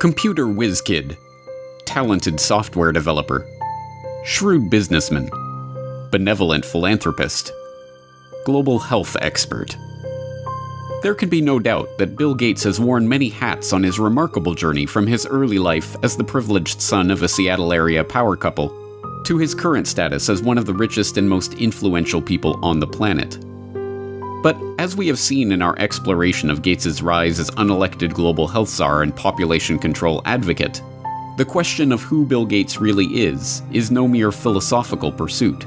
Computer whiz kid, talented software developer, shrewd businessman, benevolent philanthropist, global health expert. There can be no doubt that Bill Gates has worn many hats on his remarkable journey from his early life as the privileged son of a Seattle area power couple to his current status as one of the richest and most influential people on the planet. But as we have seen in our exploration of Gates' rise as unelected global health czar and population control advocate, the question of who Bill Gates really is no mere philosophical pursuit.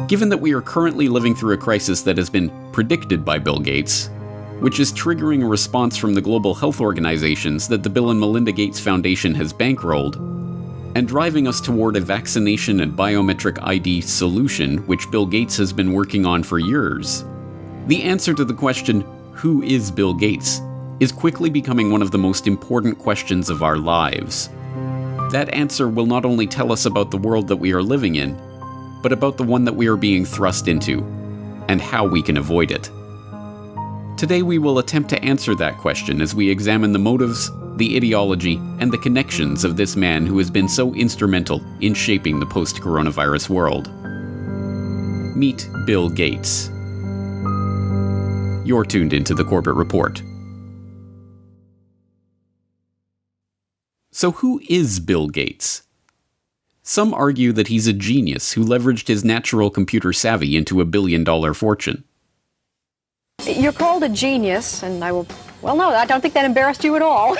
Given that we are currently living through a crisis that has been predicted by Bill Gates, which is triggering a response from the global health organizations that the Bill and Melinda Gates Foundation has bankrolled, and driving us toward a vaccination and biometric ID solution which Bill Gates has been working on for years, the answer to the question, who is Bill Gates, is quickly becoming one of the most important questions of our lives. That answer will not only tell us about the world that we are living in, but about the one that we are being thrust into, and how we can avoid it. Today we will attempt to answer that question as we examine the motives, the ideology, and the connections of this man who has been so instrumental in shaping the post-coronavirus world. Meet Bill Gates. You're tuned into the Corbett Report. So who is Bill Gates? Some argue that he's a genius who leveraged his natural computer savvy into a billion-dollar fortune. You're called a genius, and no, I don't think that embarrassed you at all.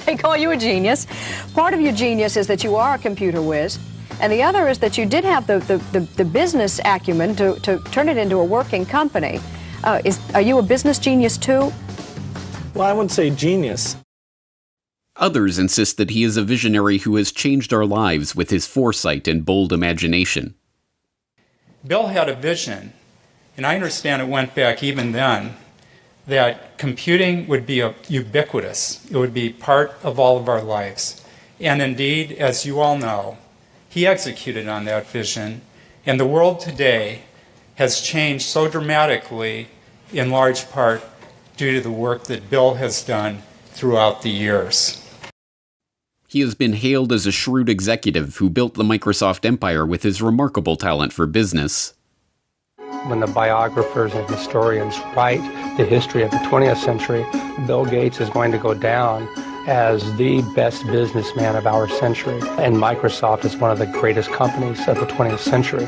They call you a genius. Part of your genius is that you are a computer whiz, and the other is that you did have the business acumen to turn it into a working company. Are you a business genius too? Well, I wouldn't say genius. Others insist that he is a visionary who has changed our lives with his foresight and bold imagination. Bill had a vision, and I understand it went back even then, that computing would be ubiquitous. It would be part of all of our lives. And indeed, as you all know, he executed on that vision, and the world today has changed so dramatically, in large part due to the work that Bill has done throughout the years. He has been hailed as a shrewd executive who built the Microsoft empire with his remarkable talent for business. When the biographers and historians write the history of the 20th century, Bill Gates is going to go down as the best businessman of our century, and Microsoft is one of the greatest companies of the 20th century.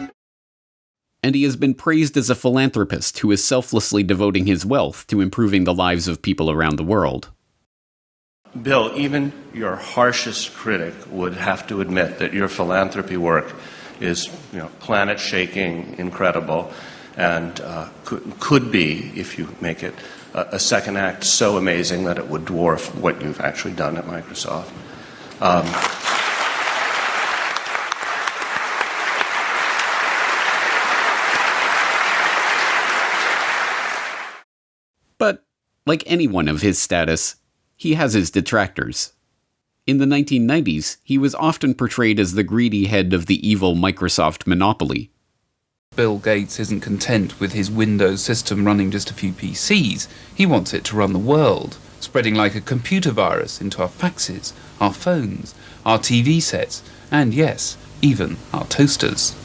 And he has been praised as a philanthropist who is selflessly devoting his wealth to improving the lives of people around the world. Bill, even your harshest critic would have to admit that your philanthropy work is, planet-shaking, incredible, and could be, if you make it a second act, so amazing that it would dwarf what you've actually done at Microsoft. But, like anyone of his status, he has his detractors. In the 1990s, he was often portrayed as the greedy head of the evil Microsoft monopoly. Bill Gates isn't content with his Windows system running just a few PCs. He wants it to run the world, spreading like a computer virus into our faxes, our phones, our TV sets, and yes, even our toasters.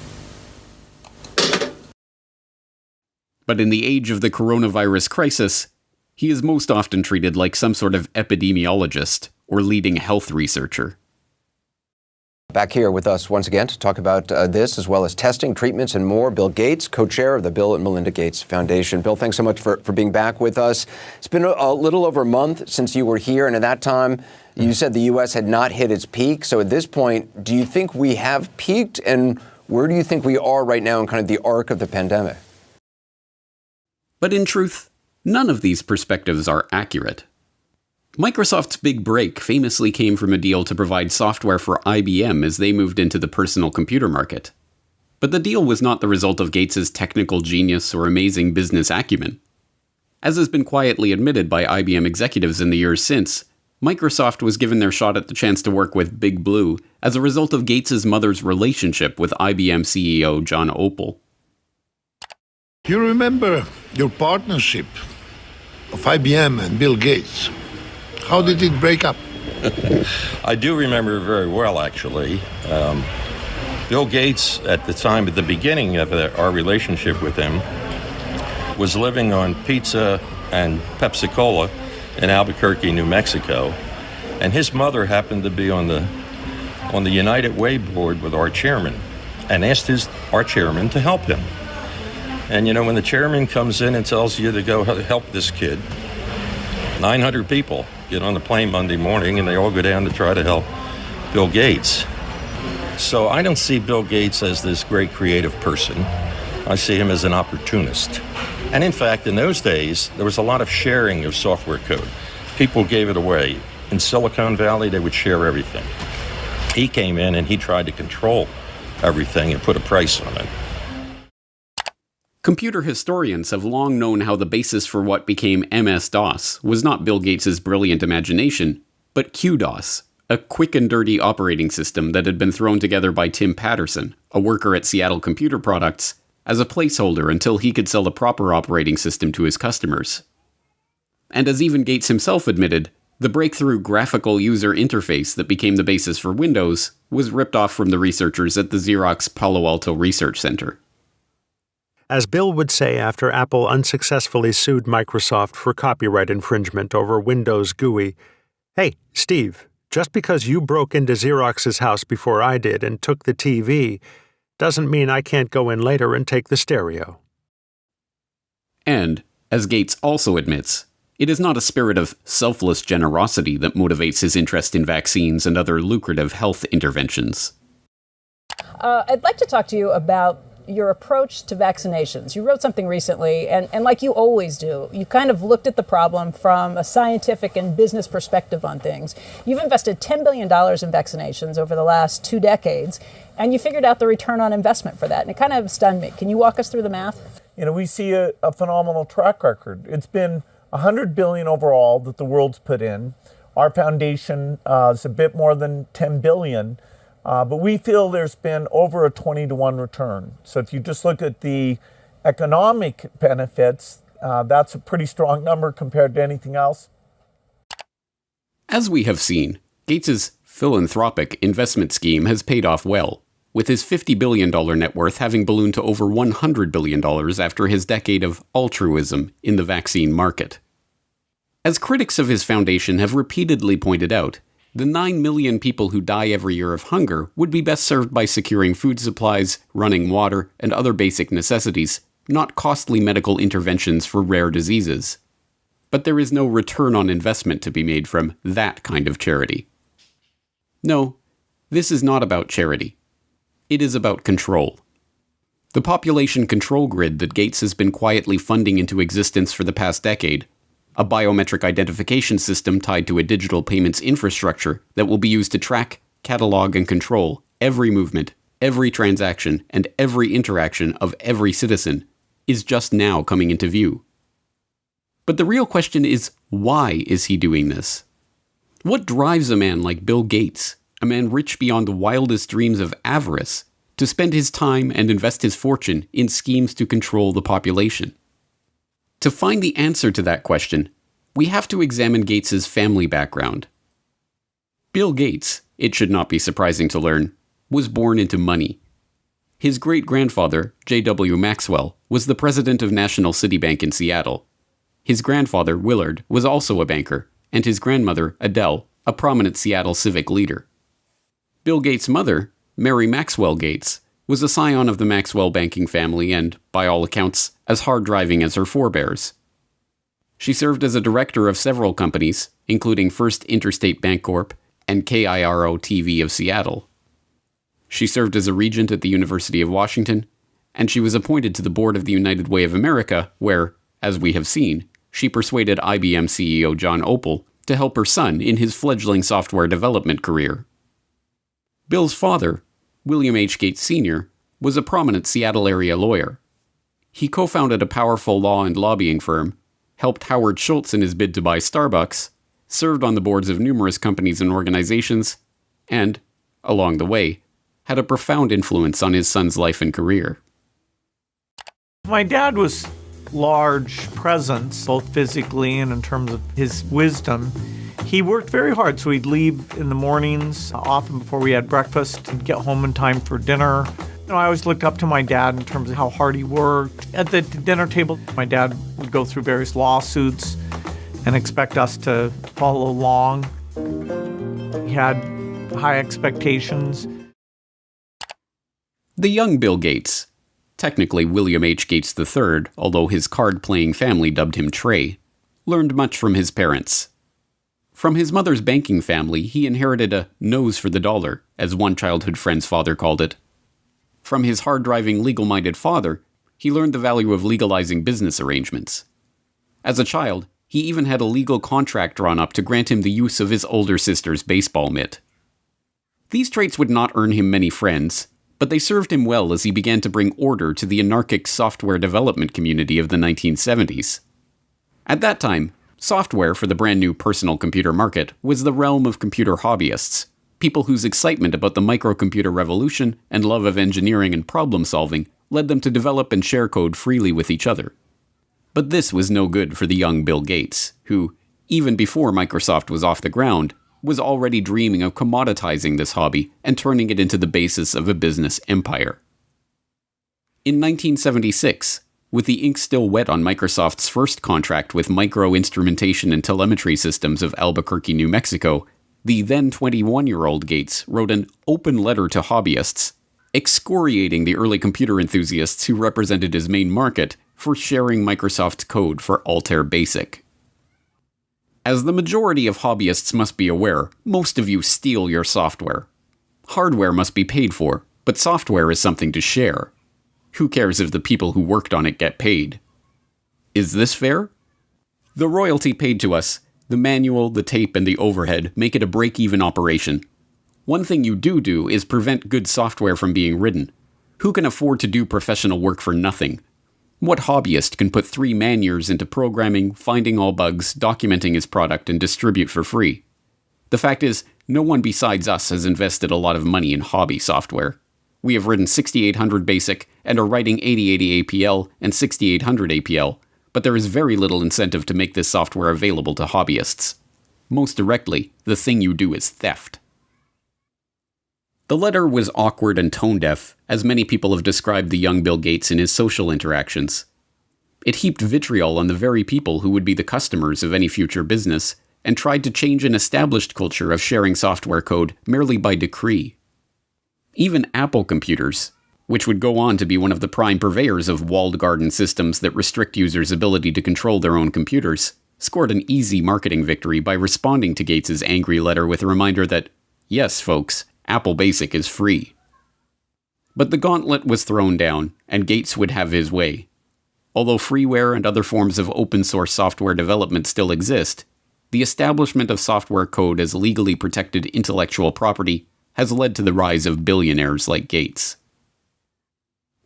But in the age of the coronavirus crisis, he is most often treated like some sort of epidemiologist or leading health researcher. Back here with us once again to talk about this, as well as testing, treatments, and more, Bill Gates, co-chair of the Bill and Melinda Gates Foundation. Bill, thanks so much for being back with us. It's been a little over a month since you were here, and at that time, you said the U.S. had not hit its peak. So at this point, do you think we have peaked, and where do you think we are right now in kind of the arc of the pandemic? But in truth, none of these perspectives are accurate. Microsoft's big break famously came from a deal to provide software for IBM as they moved into the personal computer market. But the deal was not the result of Gates' technical genius or amazing business acumen. As has been quietly admitted by IBM executives in the years since, Microsoft was given their shot at the chance to work with Big Blue as a result of Gates' mother's relationship with IBM CEO John Opel. You remember your partnership of IBM and Bill Gates. How did it break up? I do remember very well, actually. Bill Gates, at the beginning of our relationship with him, was living on pizza and Pepsi-Cola in Albuquerque, New Mexico. And his mother happened to be on the United Way board with our chairman and asked our chairman to help him. And, when the chairman comes in and tells you to go help this kid, 900 people get on the plane Monday morning and they all go down to try to help Bill Gates. So I don't see Bill Gates as this great creative person. I see him as an opportunist. And in fact, in those days, there was a lot of sharing of software code. People gave it away. In Silicon Valley, they would share everything. He came in and he tried to control everything and put a price on it. Computer historians have long known how the basis for what became MS-DOS was not Bill Gates' brilliant imagination, but QDOS, a quick and dirty operating system that had been thrown together by Tim Patterson, a worker at Seattle Computer Products, as a placeholder until he could sell the proper operating system to his customers. And as even Gates himself admitted, the breakthrough graphical user interface that became the basis for Windows was ripped off from the researchers at the Xerox Palo Alto Research Center. As Bill would say after Apple unsuccessfully sued Microsoft for copyright infringement over Windows GUI, "Hey, Steve, just because you broke into Xerox's house before I did and took the TV doesn't mean I can't go in later and take the stereo." And, as Gates also admits, it is not a spirit of selfless generosity that motivates his interest in vaccines and other lucrative health interventions. I'd like to talk to you about your approach to vaccinations. You wrote something recently, and like you always do, you kind of looked at the problem from a scientific and business perspective on things. You've invested $10 billion in vaccinations over the last 2 decades, and you figured out the return on investment for that, and it kind of stunned me. Can you walk us through the math? We see a phenomenal track record. It's been $100 billion overall that the world's put in. Our foundation is a bit more than $10 billion. But we feel there's been over a 20-to-1 return. So if you just look at the economic benefits, that's a pretty strong number compared to anything else. As we have seen, Gates' philanthropic investment scheme has paid off well, with his $50 billion net worth having ballooned to over $100 billion after his decade of altruism in the vaccine market. As critics of his foundation have repeatedly pointed out, the 9 million people who die every year of hunger would be best served by securing food supplies, running water, and other basic necessities, not costly medical interventions for rare diseases. But there is no return on investment to be made from that kind of charity. No, this is not about charity. It is about control. The population control grid that Gates has been quietly funding into existence for the past decade, a biometric identification system tied to a digital payments infrastructure that will be used to track, catalog, and control every movement, every transaction, and every interaction of every citizen, is just now coming into view. But the real question is, why is he doing this? What drives a man like Bill Gates, a man rich beyond the wildest dreams of avarice, to spend his time and invest his fortune in schemes to control the population? To find the answer to that question, we have to examine Gates' family background. Bill Gates, it should not be surprising to learn, was born into money. His great-grandfather, J.W. Maxwell, was the president of National City Bank in Seattle. His grandfather, Willard, was also a banker, and his grandmother, Adele, a prominent Seattle civic leader. Bill Gates' mother, Mary Maxwell Gates, was a scion of the Maxwell banking family and, by all accounts, as hard-driving as her forebears. She served as a director of several companies, including First Interstate Bancorp and KIRO-TV of Seattle. She served as a regent at the University of Washington, and she was appointed to the board of the United Way of America, where, as we have seen, she persuaded IBM CEO John Opel to help her son in his fledgling software development career. Bill's father, William H. Gates Sr., was a prominent Seattle area lawyer. He co-founded a powerful law and lobbying firm, helped Howard Schultz in his bid to buy Starbucks, served on the boards of numerous companies and organizations, and, along the way, had a profound influence on his son's life and career. My dad was large presence, both physically and in terms of his wisdom. He worked very hard, so he'd leave in the mornings, often before we had breakfast, and get home in time for dinner. I always looked up to my dad in terms of how hard he worked. At the dinner table, my dad would go through various lawsuits and expect us to follow along. He had high expectations. The young Bill Gates, technically William H. Gates III, although his card-playing family dubbed him Trey, learned much from his parents. From his mother's banking family, he inherited a nose for the dollar, as one childhood friend's father called it. From his hard-driving, legal-minded father, he learned the value of legalizing business arrangements. As a child, he even had a legal contract drawn up to grant him the use of his older sister's baseball mitt. These traits would not earn him many friends, but they served him well as he began to bring order to the anarchic software development community of the 1970s. At that time, software for the brand new personal computer market was the realm of computer hobbyists, people whose excitement about the microcomputer revolution and love of engineering and problem solving led them to develop and share code freely with each other. But this was no good for the young Bill Gates, who, even before Microsoft was off the ground, was already dreaming of commoditizing this hobby and turning it into the basis of a business empire. In 1976, with the ink still wet on Microsoft's first contract with Micro Instrumentation and Telemetry Systems of Albuquerque, New Mexico, the then 21-year-old Gates wrote an open letter to hobbyists, excoriating the early computer enthusiasts who represented his main market for sharing Microsoft's code for Altair Basic. As the majority of hobbyists must be aware, most of you steal your software. Hardware must be paid for, but software is something to share. Who cares if the people who worked on it get paid? Is this fair? The royalty paid to us, the manual, the tape, and the overhead make it a break-even operation. One thing you do is prevent good software from being written. Who can afford to do professional work for nothing? What hobbyist can put 3 man-years into programming, finding all bugs, documenting his product, and distribute for free? The fact is, no one besides us has invested a lot of money in hobby software. We have written 6800 BASIC and are writing 8080 APL and 6800 APL, but there is very little incentive to make this software available to hobbyists. Most directly, the thing you do is theft. The letter was awkward and tone-deaf, as many people have described the young Bill Gates in his social interactions. It heaped vitriol on the very people who would be the customers of any future business, and tried to change an established culture of sharing software code merely by decree. Even Apple computers, which would go on to be one of the prime purveyors of walled garden systems that restrict users' ability to control their own computers, scored an easy marketing victory by responding to Gates's angry letter with a reminder that, yes, folks, Apple Basic is free. But the gauntlet was thrown down, and Gates would have his way. Although freeware and other forms of open-source software development still exist, the establishment of software code as legally protected intellectual property has led to the rise of billionaires like Gates.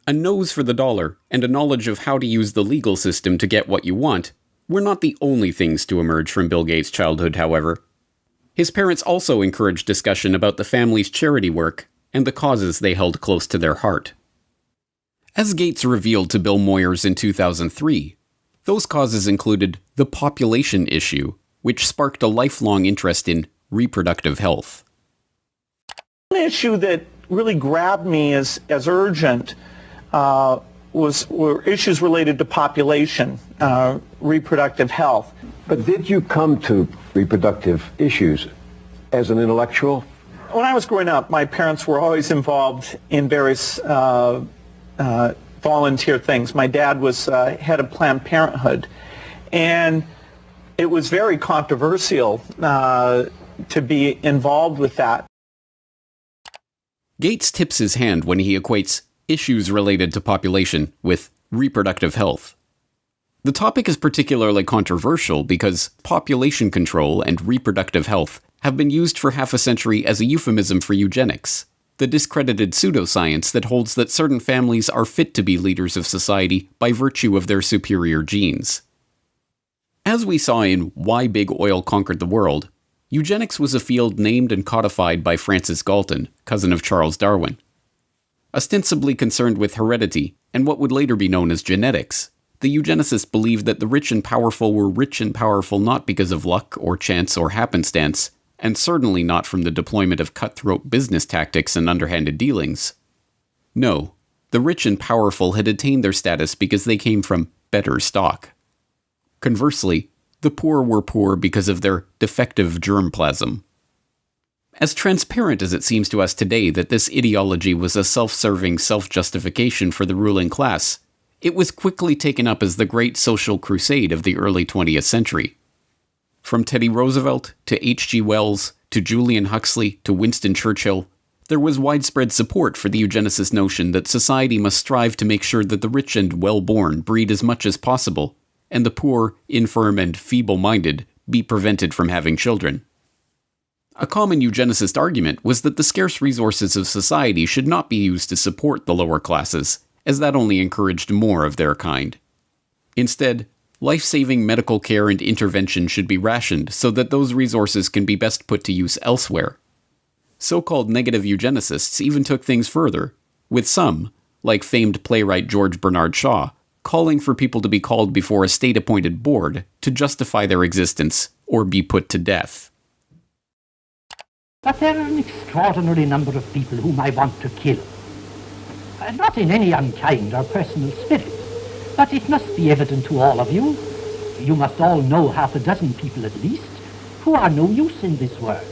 A nose for the dollar and a knowledge of how to use the legal system to get what you want were not the only things to emerge from Bill Gates' childhood, however. His parents also encouraged discussion about the family's charity work and the causes they held close to their heart. As Gates revealed to Bill Moyers in 2003, those causes included the population issue, which sparked a lifelong interest in reproductive health. One issue that really grabbed me as urgent were issues related to population, reproductive health. But did you come to reproductive issues as an intellectual? When I was growing up, my parents were always involved in various volunteer things. My dad was head of Planned Parenthood, and it was very controversial to be involved with that. Gates tips his hand when he equates issues related to population with reproductive health. The topic is particularly controversial because population control and reproductive health have been used for half a century as a euphemism for eugenics, the discredited pseudoscience that holds that certain families are fit to be leaders of society by virtue of their superior genes. As we saw in Why Big Oil Conquered the World, eugenics was a field named and codified by Francis Galton, cousin of Charles Darwin. Ostensibly concerned with heredity and what would later be known as genetics, the eugenicists believed that the rich and powerful were rich and powerful not because of luck or chance or happenstance, and certainly not from the deployment of cutthroat business tactics and underhanded dealings. No, the rich and powerful had attained their status because they came from better stock. Conversely, the poor were poor because of their defective germplasm. As transparent as it seems to us today that this ideology was a self-serving self-justification for the ruling class, it was quickly taken up as the great social crusade of the early 20th century. From Teddy Roosevelt to H.G. Wells to Julian Huxley to Winston Churchill, there was widespread support for the eugenicist notion that society must strive to make sure that the rich and well-born breed as much as possible, and the poor, infirm, and feeble-minded be prevented from having children. A common eugenicist argument was that the scarce resources of society should not be used to support the lower classes, as that only encouraged more of their kind. Instead, life-saving medical care and intervention should be rationed so that those resources can be best put to use elsewhere. So-called negative eugenicists even took things further, with some, like famed playwright George Bernard Shaw, calling for people to be called before a state-appointed board to justify their existence or be put to death. But there are an extraordinary number of people whom I want to kill. Not in any unkind or personal spirit, but it must be evident to all of you, you must all know half a dozen people at least, who are no use in this world,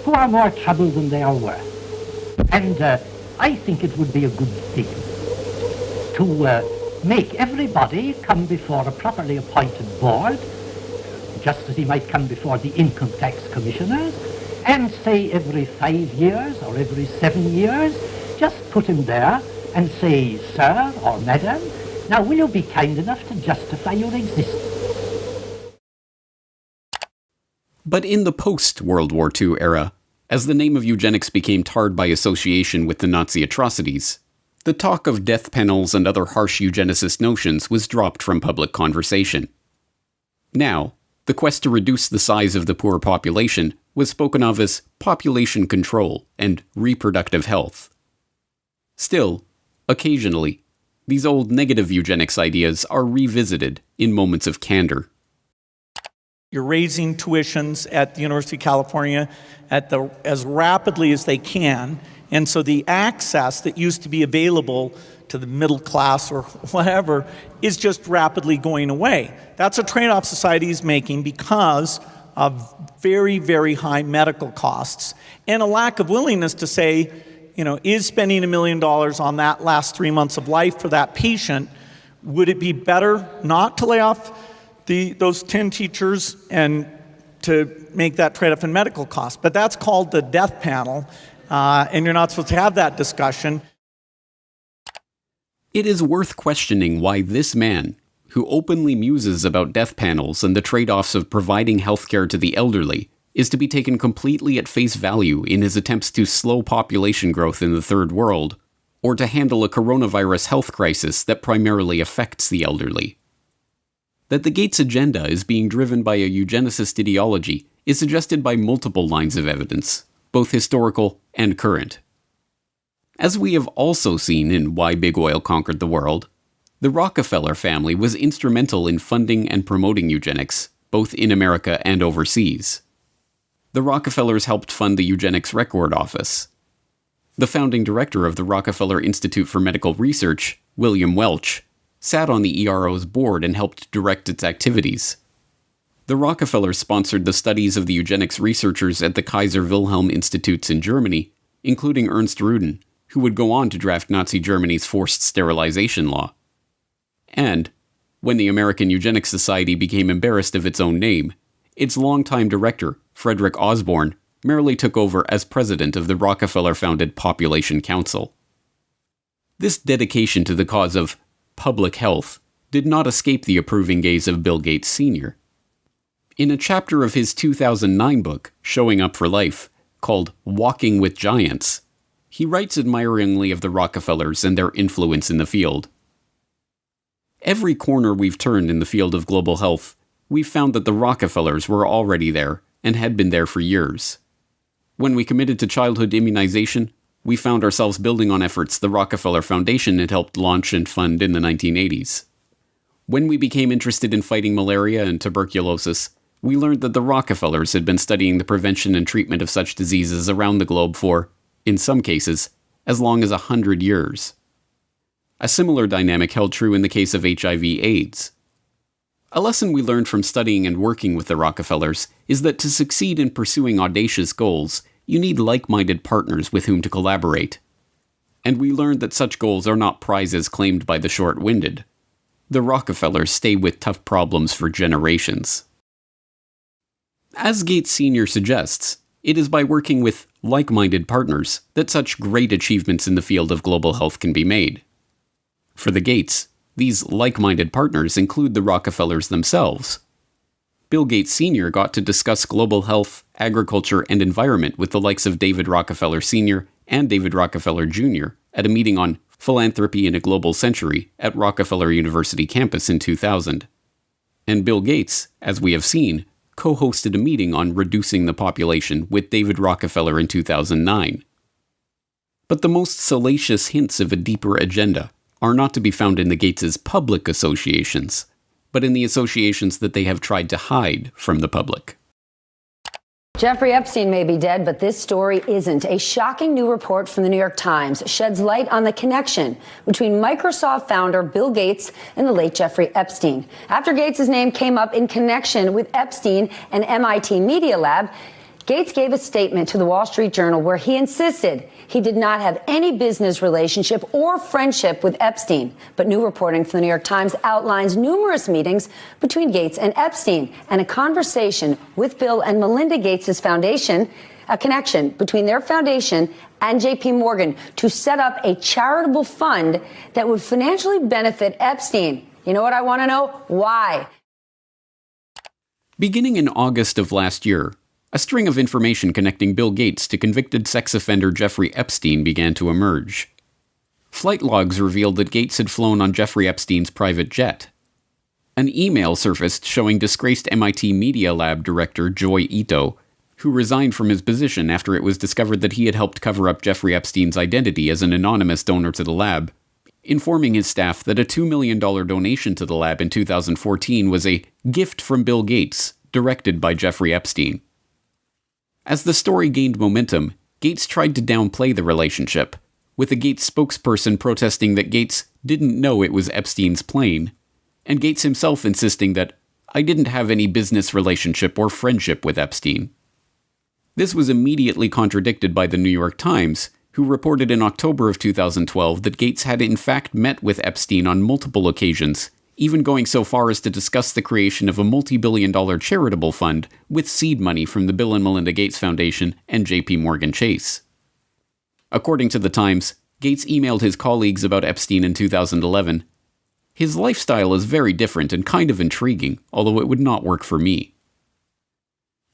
who are more trouble than they are worth. And I think it would be a good thing to make everybody come before a properly appointed board, just as he might come before the income tax commissioners, and say every 5 years or every 7 years, just put him there and say, "Sir or Madam, now will you be kind enough to justify your existence?" But in the post-World War II era, as the name of eugenics became tarred by association with the Nazi atrocities, the talk of death panels and other harsh eugenicist notions was dropped from public conversation. Now, the quest to reduce the size of the poor population was spoken of as population control and reproductive health. Still, occasionally, these old negative eugenics ideas are revisited in moments of candor. You're raising tuitions at the University of California as rapidly as they can, and so the access that used to be available to the middle class or whatever is just rapidly going away. That's a trade-off society is making because of very, very high medical costs and a lack of willingness to say, is spending $1 million on that last 3 months of life for that patient, would it be better not to lay off those 10 teachers and to make that trade-off in medical costs? But that's called the death panel, and you're not supposed to have that discussion. It is worth questioning why this man, who openly muses about death panels and the trade-offs of providing healthcare to the elderly, is to be taken completely at face value in his attempts to slow population growth in the Third World, or to handle a coronavirus health crisis that primarily affects the elderly. That the Gates agenda is being driven by a eugenicist ideology is suggested by multiple lines of evidence, both historical and current. As we have also seen in Why Big Oil Conquered the World, the Rockefeller family was instrumental in funding and promoting eugenics, both in America and overseas. The Rockefellers helped fund the Eugenics Record Office. The founding director of the Rockefeller Institute for Medical Research, William Welch, sat on the ERO's board and helped direct its activities. The Rockefellers sponsored the studies of the eugenics researchers at the Kaiser Wilhelm Institutes in Germany, including Ernst Rudin, who would go on to draft Nazi Germany's forced sterilization law. And, when the American Eugenics Society became embarrassed of its own name, its longtime director, Frederick Osborne, merely took over as president of the Rockefeller-founded Population Council. This dedication to the cause of public health did not escape the approving gaze of Bill Gates Sr. In a chapter of his 2009 book, Showing Up for Life, called Walking with Giants, he writes admiringly of the Rockefellers and their influence in the field. Every corner we've turned in the field of global health, we've found that the Rockefellers were already there and had been there for years. When we committed to childhood immunization, we found ourselves building on efforts the Rockefeller Foundation had helped launch and fund in the 1980s. When we became interested in fighting malaria and tuberculosis, we learned that the Rockefellers had been studying the prevention and treatment of such diseases around the globe for, in some cases, as long as 100 years. A similar dynamic held true in the case of HIV/AIDS. A lesson we learned from studying and working with the Rockefellers is that to succeed in pursuing audacious goals, you need like-minded partners with whom to collaborate. And we learned that such goals are not prizes claimed by the short-winded. The Rockefellers stay with tough problems for generations. As Gates Sr. suggests, it is by working with like-minded partners that such great achievements in the field of global health can be made. For the Gates, these like-minded partners include the Rockefellers themselves. Bill Gates Sr. got to discuss global health, agriculture, and environment with the likes of David Rockefeller Sr. and David Rockefeller Jr. at a meeting on Philanthropy in a Global Century at Rockefeller University campus in 2000. And Bill Gates, as we have seen, co-hosted a meeting on reducing the population with David Rockefeller in 2009. But the most salacious hints of a deeper agenda are not to be found in the Gates' public associations, but in the associations that they have tried to hide from the public. Jeffrey Epstein may be dead, but this story isn't. A shocking new report from the New York Times sheds light on the connection between Microsoft founder Bill Gates and the late Jeffrey Epstein. After Gates' name came up in connection with Epstein and MIT Media Lab, Gates gave a statement to the Wall Street Journal where he insisted he did not have any business relationship or friendship with Epstein. But new reporting from the New York Times outlines numerous meetings between Gates and Epstein and a conversation with Bill and Melinda Gates' foundation, a connection between their foundation and J.P. Morgan to set up a charitable fund that would financially benefit Epstein. You know what I want to know? Why? Beginning in August of last year, a string of information connecting Bill Gates to convicted sex offender Jeffrey Epstein began to emerge. Flight logs revealed that Gates had flown on Jeffrey Epstein's private jet. An email surfaced showing disgraced MIT Media Lab director Joy Ito, who resigned from his position after it was discovered that he had helped cover up Jeffrey Epstein's identity as an anonymous donor to the lab, informing his staff that a $2 million donation to the lab in 2014 was a gift from Bill Gates, directed by Jeffrey Epstein. As the story gained momentum, Gates tried to downplay the relationship, with a Gates spokesperson protesting that Gates didn't know it was Epstein's plane, and Gates himself insisting that, "I didn't have any business relationship or friendship with Epstein." This was immediately contradicted by the New York Times, who reported in October of 2012 that Gates had in fact met with Epstein on multiple occasions, even going so far as to discuss the creation of a multi-billion-dollar charitable fund with seed money from the Bill and Melinda Gates Foundation and J.P. Morgan Chase. According to the Times, Gates emailed his colleagues about Epstein in 2011. "His lifestyle is very different and kind of intriguing, although it would not work for me."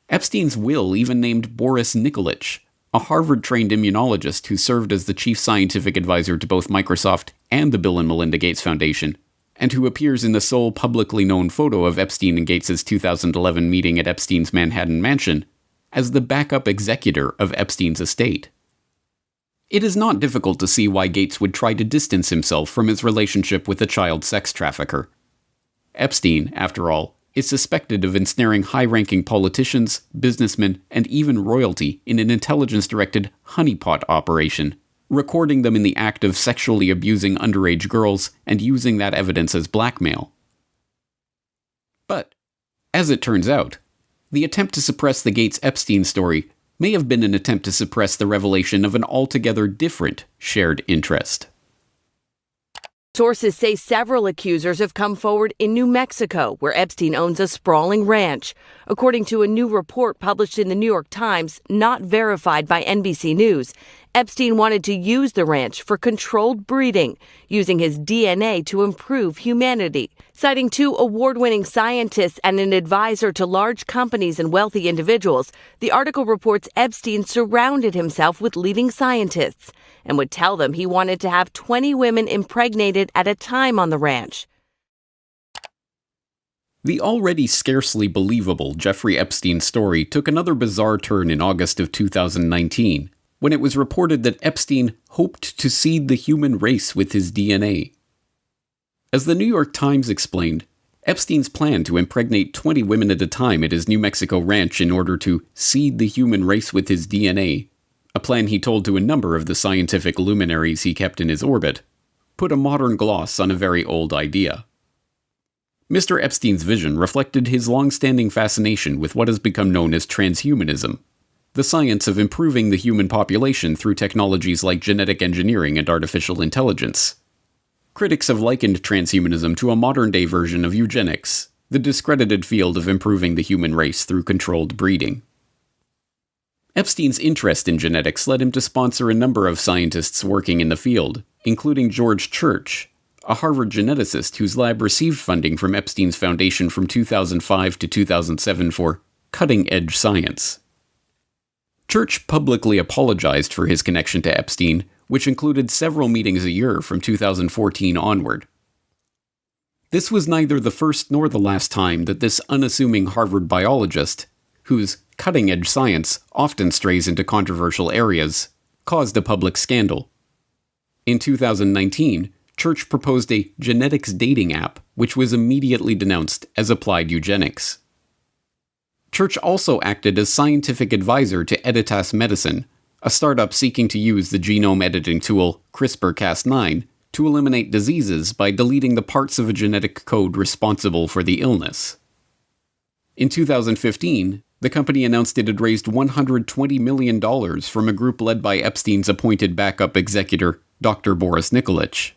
Epstein's will even named Boris Nikolic, a Harvard-trained immunologist who served as the chief scientific advisor to both Microsoft and the Bill and Melinda Gates Foundation, and who appears in the sole publicly known photo of Epstein and Gates' 2011 meeting at Epstein's Manhattan mansion, as the backup executor of Epstein's estate. It is not difficult to see why Gates would try to distance himself from his relationship with a child sex trafficker. Epstein, after all, is suspected of ensnaring high-ranking politicians, businessmen, and even royalty in an intelligence-directed honeypot operation, recording them in the act of sexually abusing underage girls and using that evidence as blackmail. But, as it turns out, the attempt to suppress the Gates-Epstein story may have been an attempt to suppress the revelation of an altogether different shared interest. Sources say several accusers have come forward in New Mexico, where Epstein owns a sprawling ranch. According to a new report published in the New York Times, not verified by NBC News, Epstein wanted to use the ranch for controlled breeding, using his DNA to improve humanity. Citing 2 award-winning scientists and an advisor to large companies and wealthy individuals, the article reports Epstein surrounded himself with leading scientists and would tell them he wanted to have 20 women impregnated at a time on the ranch. The already scarcely believable Jeffrey Epstein story took another bizarre turn in August of 2019, when it was reported that Epstein hoped to seed the human race with his DNA. As the New York Times explained, Epstein's plan to impregnate 20 women at a time at his New Mexico ranch in order to seed the human race with his DNA, a plan he told to a number of the scientific luminaries he kept in his orbit, put a modern gloss on a very old idea. Mr. Epstein's vision reflected his long-standing fascination with what has become known as transhumanism, the science of improving the human population through technologies like genetic engineering and artificial intelligence. Critics have likened transhumanism to a modern-day version of eugenics, the discredited field of improving the human race through controlled breeding. Epstein's interest in genetics led him to sponsor a number of scientists working in the field, including George Church, a Harvard geneticist whose lab received funding from Epstein's foundation from 2005 to 2007 for cutting-edge science. Church publicly apologized for his connection to Epstein, which included several meetings a year from 2014 onward. This was neither the first nor the last time that this unassuming Harvard biologist, whose cutting-edge science often strays into controversial areas, caused a public scandal. In 2019, Church proposed a genetics dating app, which was immediately denounced as applied eugenics. Church also acted as scientific advisor to Editas Medicine, a startup seeking to use the genome editing tool CRISPR-Cas9 to eliminate diseases by deleting the parts of a genetic code responsible for the illness. In 2015, the company announced it had raised $120 million from a group led by Epstein's appointed backup executor, Dr. Boris Nikolic.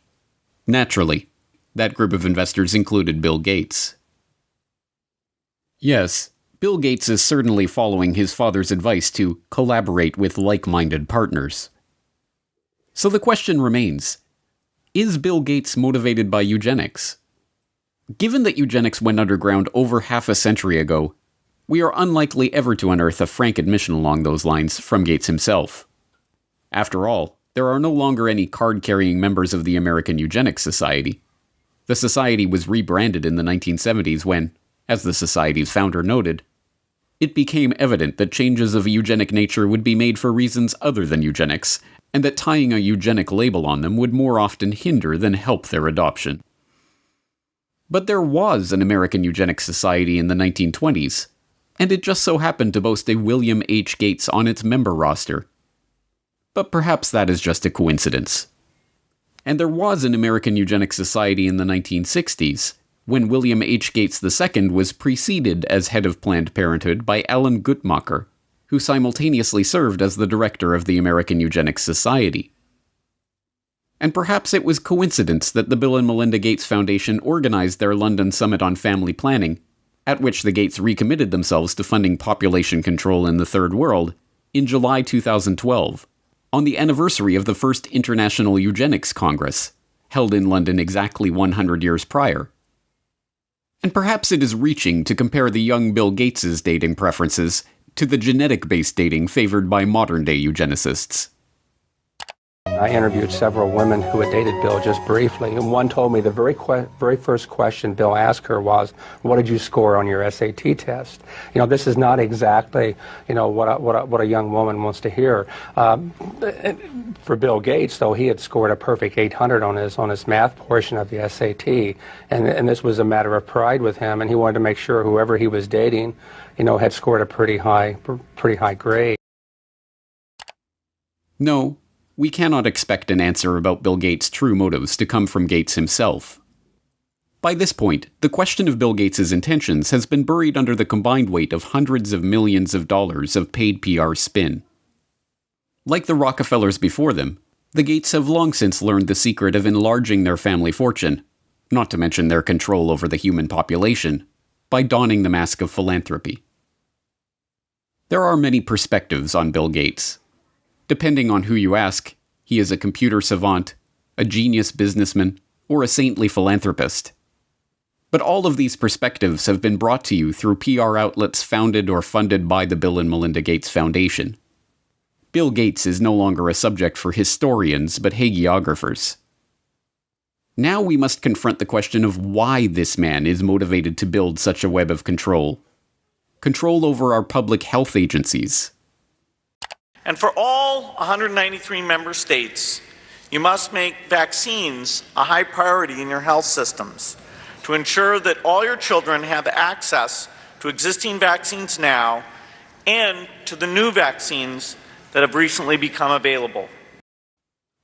Naturally, that group of investors included Bill Gates. Yes, Bill Gates is certainly following his father's advice to collaborate with like-minded partners. So the question remains, is Bill Gates motivated by eugenics? Given that eugenics went underground over half a century ago, we are unlikely ever to unearth a frank admission along those lines from Gates himself. After all, there are no longer any card-carrying members of the American Eugenics Society. The society was rebranded in the 1970s when, as the society's founder noted, it became evident that changes of a eugenic nature would be made for reasons other than eugenics, and that tying a eugenic label on them would more often hinder than help their adoption. But there was an American Eugenics Society in the 1920s, and it just so happened to boast a William H. Gates on its member roster. But perhaps that is just a coincidence. And there was an American Eugenics Society in the 1960s, when William H. Gates II was preceded as head of Planned Parenthood by Alan Guttmacher, who simultaneously served as the director of the American Eugenics Society. And perhaps it was coincidence that the Bill and Melinda Gates Foundation organized their London Summit on Family Planning, at which the Gates recommitted themselves to funding population control in the Third World, in July 2012, on the anniversary of the first International Eugenics Congress, held in London exactly 100 years prior. And perhaps it is reaching to compare the young Bill Gates' dating preferences to the genetic-based dating favored by modern-day eugenicists. I interviewed several women who had dated Bill just briefly, and one told me the very first question Bill asked her was, "What did you score on your SAT test?" You know, this is not exactly, what a young woman wants to hear. For Bill Gates, though, he had scored a perfect 800 on his math portion of the SAT, and this was a matter of pride with him, and he wanted to make sure whoever he was dating, had scored a pretty high grade. No, we cannot expect an answer about Bill Gates' true motives to come from Gates himself. By this point, the question of Bill Gates' intentions has been buried under the combined weight of hundreds of millions of dollars of paid PR spin. Like the Rockefellers before them, the Gates have long since learned the secret of enlarging their family fortune, not to mention their control over the human population, by donning the mask of philanthropy. There are many perspectives on Bill Gates. Depending on who you ask, he is a computer savant, a genius businessman, or a saintly philanthropist. But all of these perspectives have been brought to you through PR outlets founded or funded by the Bill and Melinda Gates Foundation. Bill Gates is no longer a subject for historians but hagiographers. Now we must confront the question of why this man is motivated to build such a web of control. Control over our public health agencies. And for all 193 member states, You must make vaccines a high priority in your health systems to ensure that all your children have access to existing vaccines now and to the new vaccines that have recently become available.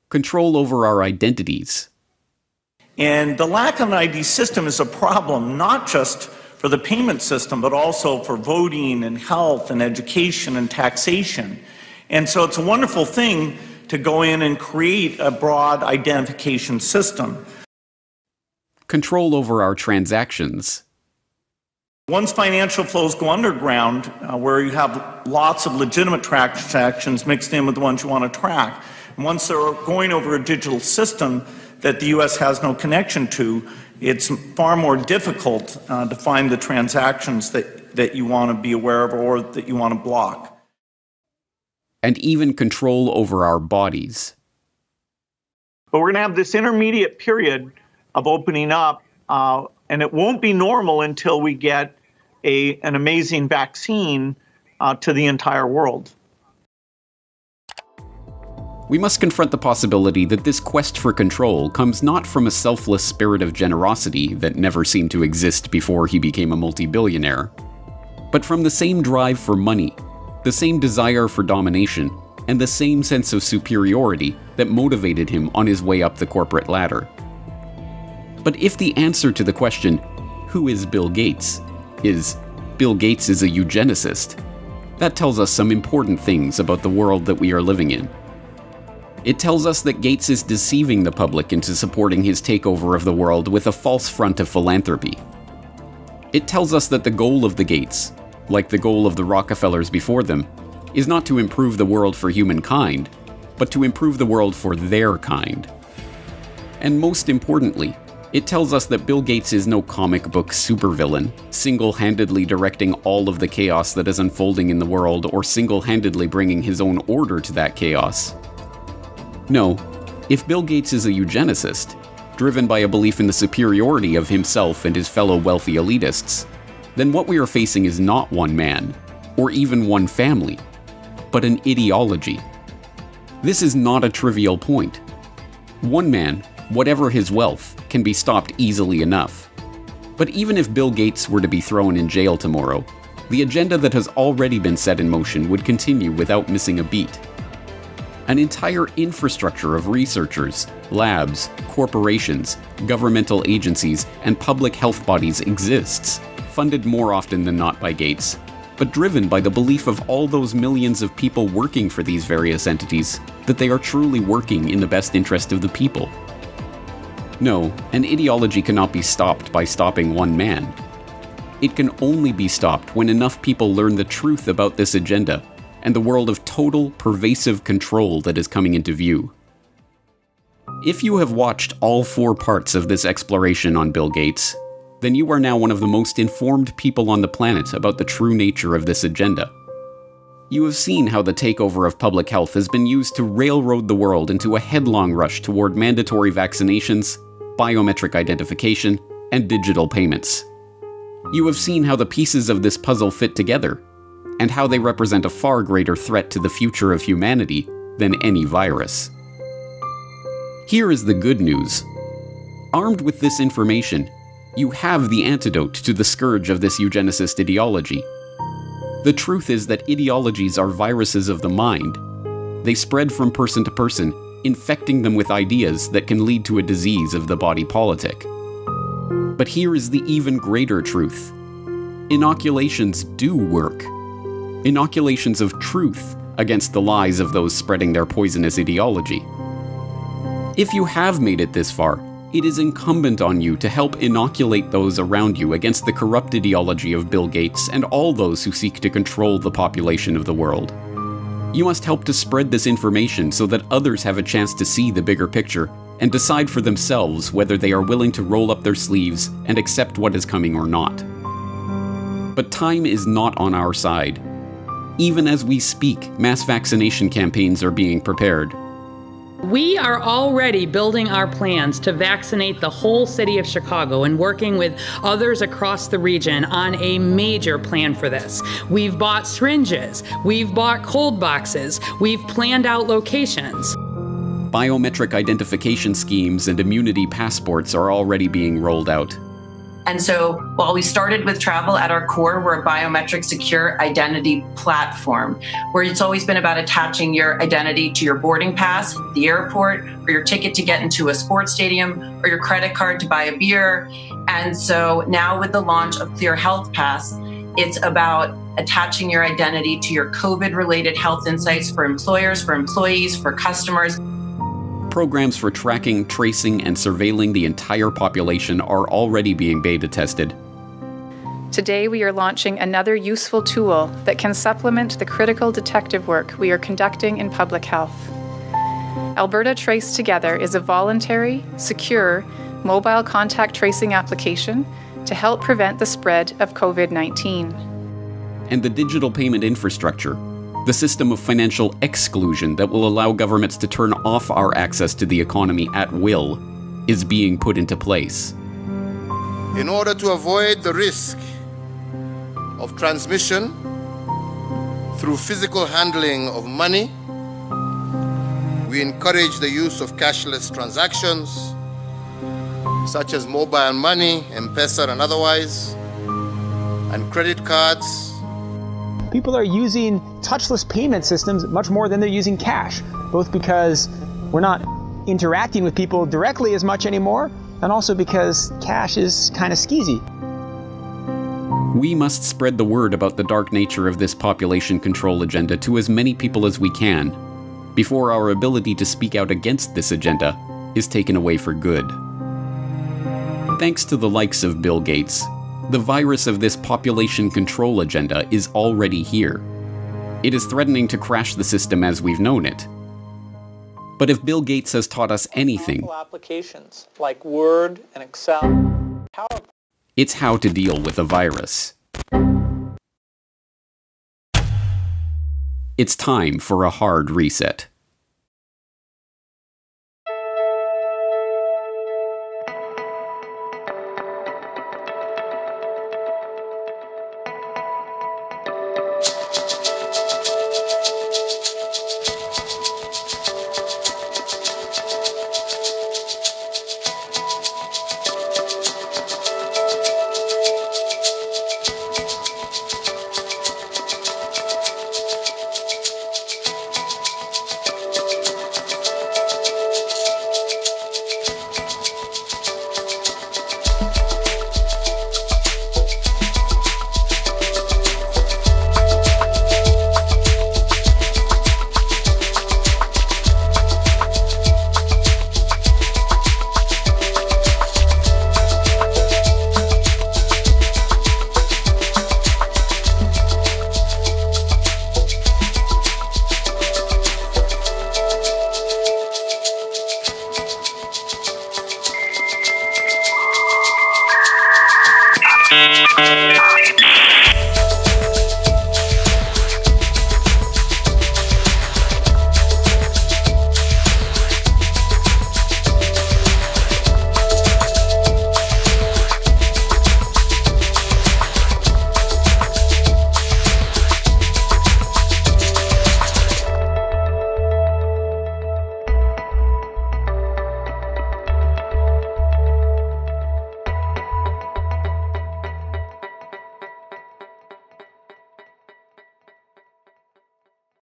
Control over our identities. And the lack of an ID system is a problem, not just for the payment system, but also for voting and health and education and taxation. And so it's a wonderful thing to go in and create a broad identification system. Control over our transactions. Once financial flows go underground, where you have lots of legitimate transactions mixed in with the ones you want to track, and once they're going over a digital system that the U.S. has no connection to, it's far more difficult to find the transactions that you want to be aware of or that you want to block. And even control over our bodies. But we're going to have this intermediate period of opening up, and it won't be normal until we get an amazing vaccine to the entire world. We must confront the possibility that this quest for control comes not from a selfless spirit of generosity that never seemed to exist before he became a multi-billionaire, but from the same drive for money, the same desire for domination, and the same sense of superiority that motivated him on his way up the corporate ladder. But if the answer to the question, who is Bill Gates, is Bill Gates is a eugenicist, that tells us some important things about the world that we are living in. It tells us that Gates is deceiving the public into supporting his takeover of the world with a false front of philanthropy. It tells us that the goal of the Gates, like the goal of the Rockefellers before them, is not to improve the world for humankind, but to improve the world for their kind. And most importantly, it tells us that Bill Gates is no comic book supervillain, single-handedly directing all of the chaos that is unfolding in the world or single-handedly bringing his own order to that chaos. No, if Bill Gates is a eugenicist, driven by a belief in the superiority of himself and his fellow wealthy elitists, then what we are facing is not one man, or even one family, but an ideology. This is not a trivial point. One man, whatever his wealth, can be stopped easily enough. But even if Bill Gates were to be thrown in jail tomorrow, the agenda that has already been set in motion would continue without missing a beat. An entire infrastructure of researchers, labs, corporations, governmental agencies, and public health bodies exists, funded more often than not by Gates, but driven by the belief of all those millions of people working for these various entities that they are truly working in the best interest of the people. No, an ideology cannot be stopped by stopping one man. It can only be stopped when enough people learn the truth about this agenda and the world of total, pervasive control that is coming into view. If you have watched all 4 parts of this exploration on Bill Gates, then you are now one of the most informed people on the planet about the true nature of this agenda. You have seen how the takeover of public health has been used to railroad the world into a headlong rush toward mandatory vaccinations, biometric identification, and digital payments. You have seen how the pieces of this puzzle fit together, and how they represent a far greater threat to the future of humanity than any virus. Here is the good news. Armed with this information, you have the antidote to the scourge of this eugenicist ideology. The truth is that ideologies are viruses of the mind. They spread from person to person, infecting them with ideas that can lead to a disease of the body politic. But here is the even greater truth. Inoculations do work. Inoculations of truth against the lies of those spreading their poisonous ideology. If you have made it this far, it is incumbent on you to help inoculate those around you against the corrupt ideology of Bill Gates and all those who seek to control the population of the world. You must help to spread this information so that others have a chance to see the bigger picture and decide for themselves whether they are willing to roll up their sleeves and accept what is coming or not. But time is not on our side. Even as we speak, mass vaccination campaigns are being prepared. We are already building our plans to vaccinate the whole city of Chicago and working with others across the region on a major plan for this. We've bought syringes, we've bought cold boxes, we've planned out locations. Biometric identification schemes and immunity passports are already being rolled out. And so while we started with travel at our core, we're a biometric secure identity platform where it's always been about attaching your identity to your boarding pass at the airport, or your ticket to get into a sports stadium, or your credit card to buy a beer. And so now with the launch of Clear Health Pass, it's about attaching your identity to your COVID-related health insights for employers, for employees, for customers. Programs for tracking, tracing, and surveilling the entire population are already being beta tested. Today, we are launching another useful tool that can supplement the critical detective work we are conducting in public health. Alberta Trace Together is a voluntary, secure, mobile contact tracing application to help prevent the spread of COVID-19. And the digital payment infrastructure, the system of financial exclusion that will allow governments to turn off our access to the economy at will, is being put into place. In order to avoid the risk of transmission through physical handling of money, we encourage the use of cashless transactions, such as mobile money, M-Pesa and otherwise, and credit cards. People are using touchless payment systems much more than they're using cash, both because we're not interacting with people directly as much anymore, and also because cash is kind of skeezy. We must spread the word about the dark nature of this population control agenda to as many people as we can, before our ability to speak out against this agenda is taken away for good. Thanks to the likes of Bill Gates, the virus of this population control agenda is already here. It is threatening to crash the system as we've known it. But if Bill Gates has taught us anything, Applications like Word and Excel, PowerPoint. It's how to deal with a virus. It's time for a hard reset.